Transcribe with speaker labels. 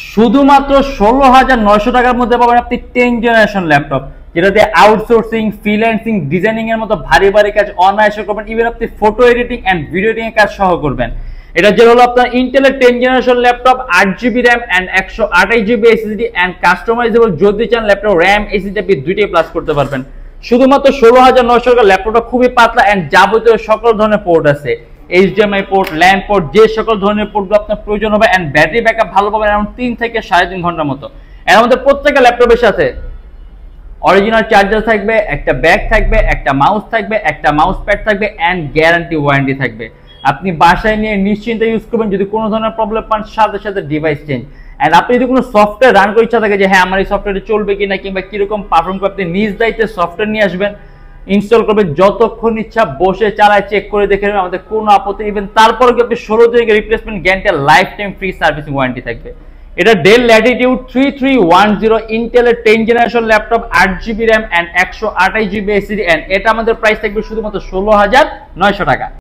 Speaker 1: শুধুমাত্র 16,900 টাকার মধ্যে পাবেন আপনি 10 জেনারেশন ল্যাপটপ, যেটাতে আউটসোর্সিং, ফ্রিল্যান্সিং, ডিজাইনিং এর মতো ভারী ভারী কাজ অনায়াসে করবেন। ইভেন আপনি photo editing and video editing এর কাজ সহ করবেন। এটা যে হলো আপনার ইন্টেলের 10 generation laptop, 8GB RAM and 128GB SSD and customisable. যদি চান ল্যাপটপ র্যাম এসএসডি আপনি দুইটাই প্লাস করতে পারবেন। শুধুমাত্র 16,900 টাকা। ল্যাপটপটা খুবই পাতলা এন্ড যাবতীয় সকল ধরনের পোর্ট আছে, HDMI পোর্ট, ল্যান্ড পোর্ট, যে সকল ধরনের পোর্টগুলো আপনার প্রয়োজন হবে। এন্ড ব্যাটারি ব্যাকআপ ভালো পাবেন, अराउंड 3 থেকে 3.5 ঘন্টার মতো। এর মধ্যে প্রত্যেকটা ল্যাপটপের সাথে অরিজিনাল চার্জার থাকবে, একটা ব্যাগ থাকবে, একটা মাউস থাকবে, একটা মাউস প্যাড থাকবে এন্ড গ্যারান্টি ওয়ারেন্টি থাকবে। আপনি বাসায় নিয়ে নিশ্চিন্তে ইউজ করবেন। যদি কোনো ধরনের প্রবলেম পান সাথে সাথে ডিভাইস চেঞ্জ। এন্ড আপনি যদি কোনো সফটওয়্যার রান করার ইচ্ছা থাকে যে হ্যাঁ আমার এই সফটওয়্যারটা চলবে কিনা কিংবা কিরকম পারফর্ম করে, আপনি নিজ দায়িত্বে সফটওয়্যার নিয়ে আসবেন, ইনস্টল করবেন, যতক্ষণ ইচ্ছা বসে চালায় চেক করে দেখে নেবেন, আমাদের কোনো আপত্তি। ইভেন তারপরে কি আপনি 16 দিনের replacement guarantee, life time free servicing warranty থাকবে। এটা ডেল ল্যাটিটিউড 3310 ইন্টেলের 10 generation laptop, 8GB RAM and 128GB SSD. And এটা আমাদের প্রাইস থাকবে শুধুমাত্র 16,900 টাকা।